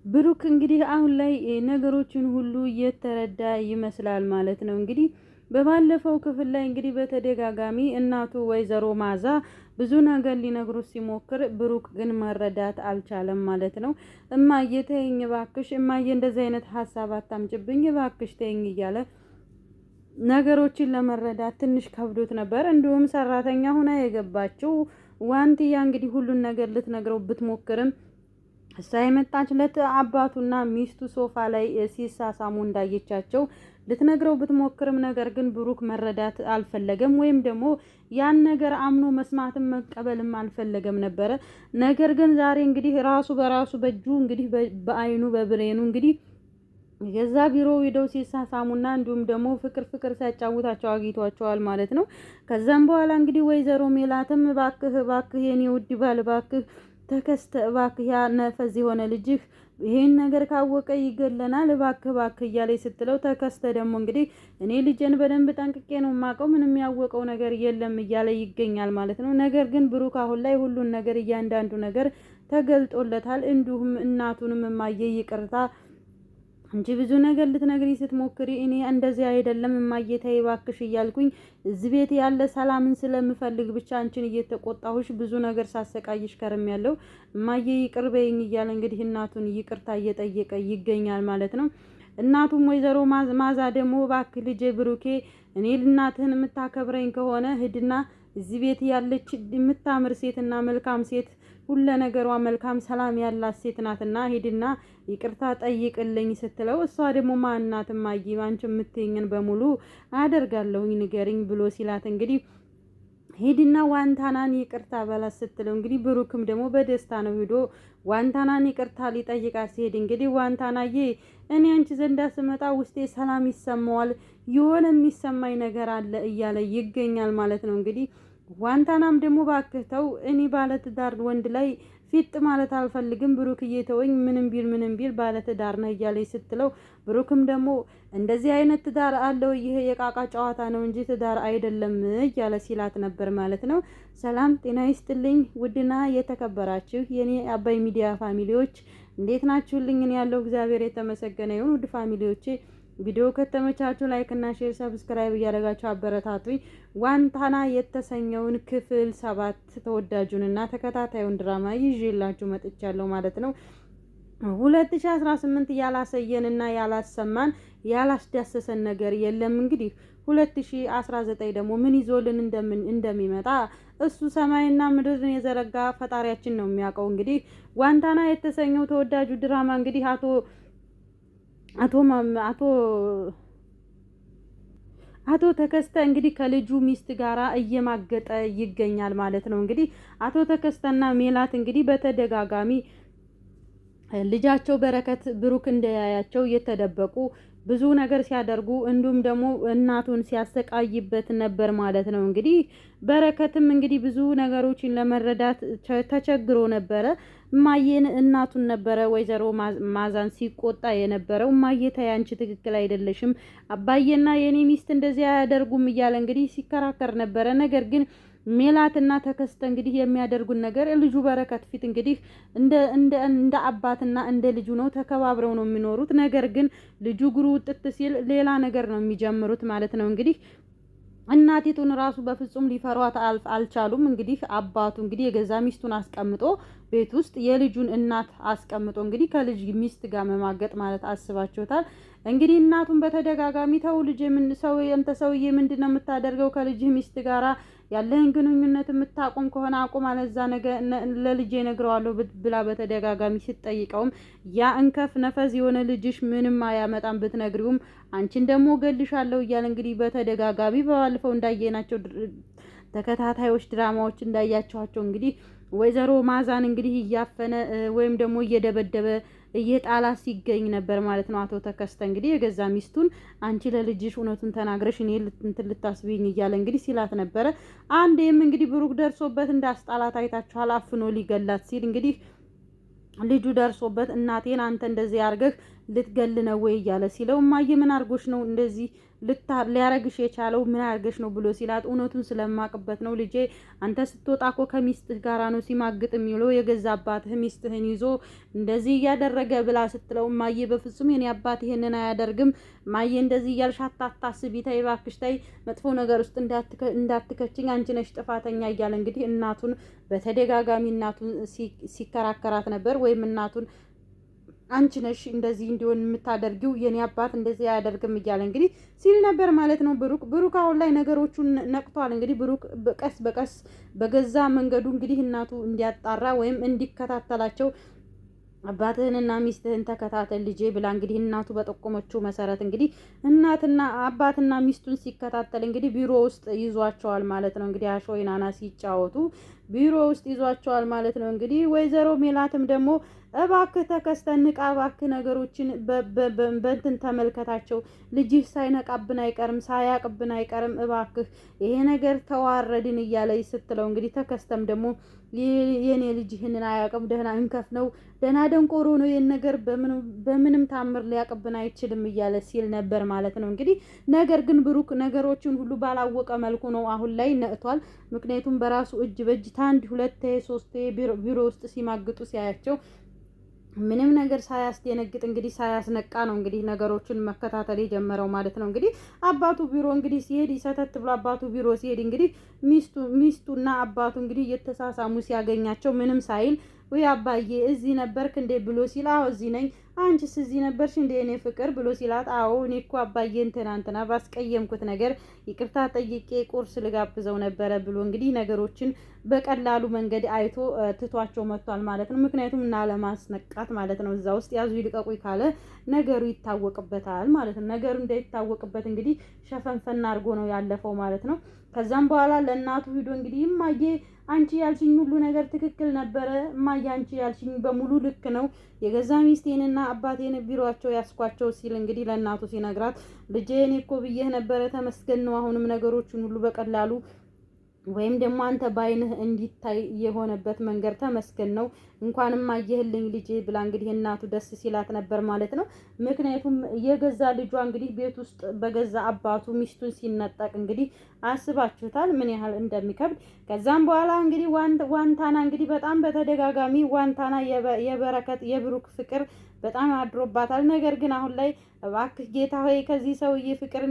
ብሩክ እንግዲህ አሁን ላይ ነገሮችን ሁሉ እየተረዳ ይመስላል ማለት ነው። እንግዲህ በባለፈው ክፍል ላይ እንግዲህ በተደጋጋሚ እናቱ ወይዘሮ ማዛ ብዙ ነገር ሊነግሩት ሲሞክር ብሩክ ግን መረዳት አልቻለም ማለት ነው። እማዬ ተይኝ እባክሽ፣ እማዬ እንደዚህ አይነት ሀሳብ አታምጭብኝ እባክሽ ተይኝ እያለ ነገሮችን ለመረዳት ትንሽ ከብዶት ነበር። እንዲሁም ሰራተኛ ሆና የገባችው ዋንትያ እንግዲህ ሁሉን ነገር ልትነግረው ብትሞክርም እሷ የመጣችለት አባቱና ሚስቱ ሶፋ ላይ ሲሳሳሙ እንዳየቻቸው ልትነግረው ብትሞክርም ነገር ግን ብሩክ መረዳት አልፈለገም፣ ወይም ደግሞ ያን ነገር አምኖ መስማትም መቀበልም አልፈለገም ነበረ። ነገር ግን ዛሬ እንግዲህ ራሱ በራሱ በእጁ እንግዲህ በአይኑ በብሬኑ እንግዲህ የዛ ቢሮ ሄደው ሲሳሳሙና እንዲሁም ደግሞ ፍቅር ፍቅር ሲያጫውታቸው አግኝቷቸዋል ማለት ነው። ከዛም በኋላ እንግዲህ ወይዘሮ ሜላትም እባክህ እባክህ የኔ ውድ ባል እባክህ ተከስተ እባክህ ያ ነፈዝ የሆነ ልጅህ ይሄን ነገር ካወቀ ይገለናል እባክህ እባክህ እያለች ስትለው ተከስተ ደግሞ እንግዲህ እኔ ልጄን በደንብ ጠንቅቄ ነው የማውቀው ምንም ያወቀው ነገር የለም እያለ ይገኛል ማለት ነው። ነገር ግን ብሩክ አሁን ላይ ሁሉን ነገር እያንዳንዱ ነገር ተገልጦለታል። እንዲሁም እናቱንም እማዬ ይቅርታ እንጂ ብዙ ነገር ልትነግሪ ስትሞክሪ እኔ እንደዚህ አይደለም እማዬ ተይ እባክሽ እያልኩኝ እዚህ ቤት ያለ ሰላምን ስለምፈልግ ብቻ አንቺን እየተቆጣሁሽ ብዙ ነገር ሳሰቃይሽ ከርሜያለሁ እማዬ ይቅር በይኝ እያለ እንግዲህ እናቱን ይቅርታ እየጠየቀ ይገኛል ማለት ነው። እናቱም ወይዘሮ ማዛ ደግሞ እባክህ ልጄ ብሩኬ እኔ እናትህን የምታከብረኝ ከሆነ ሂድና እዚህ ቤት ያለች የምታምር ሴትና መልካም ሴት ሁለ ነገሯ መልካም ሰላም ያላት ሴት ናትና ሂድና ይቅርታ ጠይቅልኝ ስትለው እሷ ደግሞ ማናት እማዬ አንቺ የምትይኝን በሙሉ አደርጋለሁኝ ንገሪኝ ብሎ ሲላት እንግዲህ ሂድና ዋንታናን ይቅርታ በላት ስትለው እንግዲህ ብሩክም ደግሞ በደስታ ነው ሄዶ ዋንታናን ይቅርታ ሊጠይቃት ሲሄድ እንግዲህ ዋንታናዬ እኔ አንቺ ዘንዳ ስመጣ ውስጤ ሰላም ይሰማዋል የሆነ የሚሰማኝ ነገር አለ እያለ ይገኛል ማለት ነው። እንግዲህ ዋንታናም ደግሞ ባክህ ተው እኔ ባለትዳር ወንድ ላይ ፊጥ ማለት አልፈልግም ብሩክዬ ተወኝ ምንም ቢል ባለትዳር ነህ እያለች ስትለው ብሩክም ደግሞ እንደዚህ አይነት ትዳር አለው ይሄ የቃቃ ጨዋታ ነው እንጂ ትዳር አይደለም እያለ ሲላት ነበር ማለት ነው። ሰላም ጤና ይስጥልኝ ውድና የተከበራችሁ የኔ አባይ ሚዲያ ፋሚሊዎች እንዴት ናችሁልኝ? እኔ ያለው እግዚአብሔር የተመሰገነ ይሁን። ውድ ፋሚሊዎቼ ቪዲዮ ከተመቻችሁ ላይክ እና ሼር ሰብስክራይብ እያደረጋችሁ አበረታቱኝ። ዋንታና የተሰኘውን ክፍል 7 ተወዳጁንና ተከታታዩን ድራማ ይዤላችሁ መጥቻለሁ ማለት ነው። 2018 ያላሰየንና ያላሰማን ያላስዳሰሰን ነገር የለም። እንግዲህ 2019 ደግሞ ምን ይዞልን እንደሚመጣ እሱ ሰማይና ምድርን የዘረጋ ፈጣሪያችን ነው የሚያውቀው። እንግዲህ ዋንታና የተሰኘው ተወዳጁ ድራማ እንግዲህ አቶ ተከስተ እንግዲህ ከልጁ ሚስት ጋራ እየማገጠ ይገኛል ማለት ነው። እንግዲህ አቶ ተከስተና ሜላት እንግዲህ በተደጋጋሚ ልጃቸው በረከት ብሩክ እንደያያቸው እየተደበቁ ብዙ ነገር ሲያደርጉ እንዲሁም ደግሞ እናቱን ሲያሰቃይበት ነበር ማለት ነው። እንግዲህ በረከትም እንግዲህ ብዙ ነገሮችን ለመረዳት ተቸግሮ ነበረ። እማዬን እናቱን ነበረ ወይዘሮ ማዛን ሲቆጣ የነበረው እማዬ ተይ አንቺ ትክክል አይደለሽም አባዬና የኔ ሚስት እንደዚህ አያደርጉም እያለ እንግዲህ ሲከራከር ነበረ። ነገር ግን ሜላትና ተከስተ እንግዲህ የሚያደርጉን ነገር ልጁ በረከት ፊት እንግዲህ እንደ አባትና እንደ ልጁ ነው ተከባብረው ነው የሚኖሩት። ነገር ግን ልጁ ግሩ ውጥት ሲል ሌላ ነገር ነው የሚጀምሩት ማለት ነው። እንግዲህ እናቲቱን ራሱ በፍጹም ሊፈሯት አልቻሉም። እንግዲህ አባቱ እንግዲህ የገዛ ሚስቱን አስቀምጦ ቤት ውስጥ የልጁን እናት አስቀምጦ እንግዲህ ከልጅ ሚስት ጋር መማገጥ ማለት አስባችሁታል። እንግዲህ እናቱን በተደጋጋሚ ተው ልጅ ምን ሰው እንተ ሰውዬ ምንድነው የምታደርገው ከልጅህ ሚስት ጋራ ያለህን ግንኙነት የምታቆም ከሆነ አቁም አለዛ ነገር ለልጄ ነግረዋለሁ ብላ በተደጋጋሚ ስትጠይቀውም ያ እንከፍ ነፈዝ የሆነ ልጅሽ ምንም አያመጣም ብትነግሪውም አንቺን ደግሞ ገልሻለሁ እያለ እንግዲህ በተደጋጋሚ ባለፈው እንዳየናቸው ተከታታዮች ድራማዎች እንዳያቸዋቸው እንግዲህ ወይዘሮ ማዛን እንግዲህ እያፈነ ወይም ደግሞ እየደበደበ እየጣላ ሲገኝ ነበር ማለት ነው። አቶ ተከስተ እንግዲህ የገዛ ሚስቱን አንቺ ለልጅሽ እውነቱን ተናግረሽ እኔ ልታስቢኝ እያለ እንግዲህ ሲላት ነበረ። አንዴም እንግዲህ ብሩክ ደርሶበት እንዳስጣላት አይታችኋል። አፍኖ ሊገላት ሲል እንግዲህ ልጁ ደርሶበት እናቴን አንተ እንደዚህ አርገህ ልትገል ነው ወይ እያለ ሲለው እማዬ ምን አርጎሽ ነው እንደዚህ ሊያረግሽ የቻለው ምን አርገሽ ነው ብሎ ሲላት እውነቱን ስለማቅበት ነው ልጄ፣ አንተ ስትወጣ እኮ ከሚስትህ ጋራ ነው ሲማግጥ የሚውለው የገዛ አባትህ ሚስትህን ይዞ እንደዚህ እያደረገ ብላ ስትለው እማዬ በፍጹም የኔ አባት ይሄንን አያደርግም እማዬ እንደዚህ እያልሽ አታስቢ፣ ተይ እባክሽ ተይ፣ መጥፎ ነገር ውስጥ እንዳትከችኝ፣ አንቺ ነሽ ጥፋተኛ እያለ እንግዲህ እናቱን በተደጋጋሚ እናቱን ሲከራከራት ነበር። ወይም እናቱን አንቺ ነሽ እንደዚህ እንዲሆን የምታደርጊው የኔ አባት እንደዚህ አያደርግም እያለ እንግዲህ ሲል ነበር ማለት ነው። ብሩክ አሁን ላይ ነገሮቹን ነቅቷል። እንግዲህ ብሩክ ቀስ በቀስ በገዛ መንገዱ እንግዲህ እናቱ እንዲያጣራ ወይም እንዲከታተላቸው አባትህንና ሚስትህን ተከታተል ልጄ ብላ እንግዲህ እናቱ በጠቆመችው መሰረት እንግዲህ እናትና አባትና ሚስቱን ሲከታተል እንግዲህ ቢሮ ውስጥ ይዟቸዋል ማለት ነው። እንግዲህ አሾይናና ሲጫወቱ ቢሮ ውስጥ ይዟቸዋል ማለት ነው። እንግዲህ ወይዘሮ ሜላትም ደግሞ እባክህ ተከስተን ንቃ፣ እባክህ ነገሮችን በእንትን ተመልከታቸው፣ ልጅህ ሳይነቃብን አይቀርም ሳያቅብን አይቀርም፣ እባክህ ይሄ ነገር ተዋረድን እያለ ስትለው እንግዲህ ተከስተም ደግሞ የኔ ልጅ ይህንን አያቅም፣ ደህና እንከፍ ነው፣ ደህና ደንቆሮ ነው፣ ይህን ነገር በምንም ታምር ሊያቅብን አይችልም እያለ ሲል ነበር ማለት ነው። እንግዲህ ነገር ግን ብሩክ ነገሮችን ሁሉ ባላወቀ መልኩ ነው አሁን ላይ ነቅቷል። ምክንያቱም በራሱ እጅ በእጅ ታንድ ሁለቴ ሶስቴ ቢሮ ውስጥ ሲማግጡ ሲያያቸው ምንም ነገር ሳያስደነግጥ እንግዲህ ሳያስነቃ ነው እንግዲህ ነገሮችን መከታተል የጀመረው ማለት ነው። እንግዲህ አባቱ ቢሮ እንግዲህ ሲሄድ ሰተት ብሎ አባቱ ቢሮ ሲሄድ እንግዲህ ሚስቱና አባቱ እንግዲህ እየተሳሳሙ ሲያገኛቸው ምንም ሳይል ወይ አባዬ እዚህ ነበርክ እንዴ ብሎ ሲል አዎ እዚህ ነኝ፣ አንቺስ እዚህ ነበርሽ እንዴ እኔ ፍቅር ብሎ ሲላት አዎ እኔ እኮ አባዬን ትናንትና ባስቀየምኩት ነገር ይቅርታ ጠይቄ ቁርስ ልጋብዘው ነበረ ብሎ እንግዲህ ነገሮችን በቀላሉ መንገድ አይቶ ትቷቸው መጥቷል ማለት ነው። ምክንያቱም እና ለማስነቃት ማለት ነው። እዛ ውስጥ ያዙ ይልቀቁኝ ካለ ነገሩ ይታወቅበታል ማለት ነው። ነገሩ እንዳይታወቅበት እንግዲህ ሸፈንፈና አድርጎ ነው ያለፈው ማለት ነው። ከዛም በኋላ ለእናቱ ሂዶ እንግዲህ እማዬ አንቺ ያልሽኝ ሁሉ ነገር ትክክል ነበረ፣ እማዬ አንቺ ያልሽኝ በሙሉ ልክ ነው፣ የገዛ ሚስቴንና አባቴን ቢሮአቸው ያስኳቸው ሲል እንግዲህ ለእናቱ ሲነግራት ልጄ እኔ እኮ ብዬህ ነበረ ተመስገን ነው አሁንም ነገሮችን ሁሉ በቀላሉ ወይም ደግሞ አንተ ባይንህ እንዲታይ የሆነበት መንገድ ተመስገን ነው፣ እንኳንም አየህልኝ ልጄ ብላ እንግዲህ እናቱ ደስ ሲላት ነበር ማለት ነው። ምክንያቱም የገዛ ልጇ እንግዲህ ቤት ውስጥ በገዛ አባቱ ሚስቱን ሲነጠቅ እንግዲህ አስባችሁታል ምን ያህል እንደሚከብድ። ከዛም በኋላ እንግዲህ ዋንታና እንግዲህ በጣም በተደጋጋሚ ዋንታና የበረከት የብሩክ ፍቅር በጣም አድሮባታል። ነገር ግን አሁን ላይ እባክህ ጌታ ሆይ ከዚህ ሰውዬ ፍቅር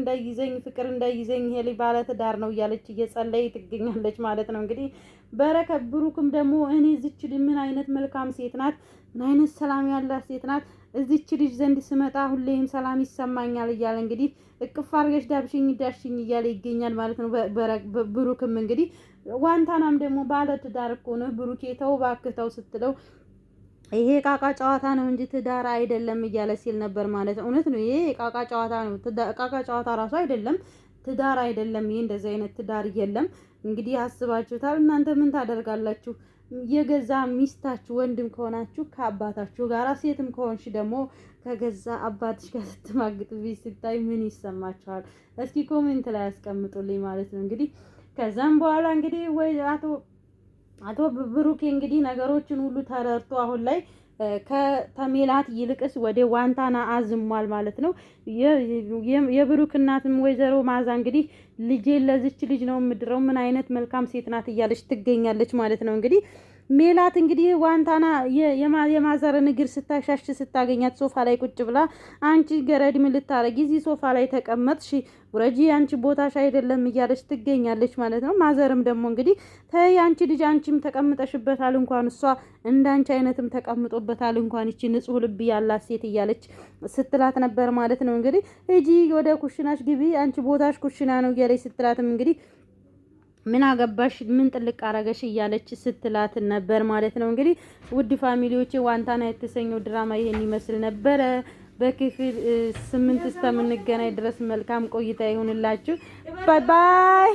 እንዳይዘኝ ይሄ ልጅ ባለ ትዳር ነው እያለች እየጸለይ ትገኛለች ማለት ነው። እንግዲህ በረከት ብሩክም ደግሞ እኔ እዚች ልጅ ምን አይነት መልካም ሴት ናት፣ ምን አይነት ሰላም ያላት ሴት ናት፣ እዚች ልጅ ዘንድ ስመጣ ሁሌም ሰላም ይሰማኛል እያለ እንግዲህ እቅፍ አድርገሽ ዳሽኝ እያለ ይገኛል ማለት ነው። ብሩክም እንግዲህ ዋንታናም ደግሞ ባለ ትዳር እኮ ነው ብሩኬ ተው እባክህ ተው ስትለው ይሄ ቃቃ ጨዋታ ነው እንጂ ትዳር አይደለም እያለ ሲል ነበር ማለት ነው። እውነት ነው፣ ይሄ ቃቃ ጨዋታ ነው። ቃቃ ጨዋታ ራሱ አይደለም፣ ትዳር አይደለም። ይሄ እንደዚህ አይነት ትዳር የለም። እንግዲህ አስባችሁታል። እናንተ ምን ታደርጋላችሁ? የገዛ ሚስታችሁ ወንድም ከሆናችሁ ከአባታችሁ ጋር፣ ሴትም ከሆንሽ ደግሞ ከገዛ አባትሽ ጋር ስትማግጡ ሲታይ ምን ይሰማችኋል? እስኪ ኮሜንት ላይ ያስቀምጡልኝ ማለት ነው። እንግዲህ ከዛም በኋላ እንግዲህ ወይ አቶ ብሩኬ እንግዲህ ነገሮችን ሁሉ ተረድቶ አሁን ላይ ከተሜላት ይልቅስ ወደ ዋንታና አዝሟል ማለት ነው። የብሩክ እናትም ወይዘሮ ማዛ እንግዲህ ልጄን ለዚች ልጅ ነው የምድረው፣ ምን አይነት መልካም ሴት ናት እያለች ትገኛለች ማለት ነው። እንግዲህ ሜላት እንግዲህ ዋንታና የማዘርን እግር ስታሻሽ ስታገኛት ሶፋ ላይ ቁጭ ብላ አንቺ ገረድ ምን ልታረጊ እዚህ ሶፋ ላይ ተቀመጥሽ? ውረጂ፣ አንቺ ቦታሽ አይደለም እያለች ትገኛለች ማለት ነው። ማዘርም ደግሞ እንግዲህ ተይ አንቺ ልጅ አንቺም ተቀምጠሽበታል፣ እንኳን እሷ እንዳንቺ አይነትም ተቀምጦበታል፣ እንኳን ይቺ ንጹሕ ልብ ያላት ሴት እያለች ስትላት ነበር ማለት ነው። እንግዲህ እጂ ወደ ኩሽናሽ ግቢ፣ አንቺ ቦታሽ ኩሽና ነው እያለች ስትላትም እንግዲህ ምን አገባሽ ምን ጥልቅ አረገሽ እያለች ስትላት ነበር ማለት ነው። እንግዲህ ውድ ፋሚሊዎቼ ዋንታና የተሰኘው ድራማ ይሄን ይመስል ነበረ። በክፍል 8 እስከምንገናኝ ድረስ መልካም ቆይታ ይሁንላችሁ። ባይ ባይ።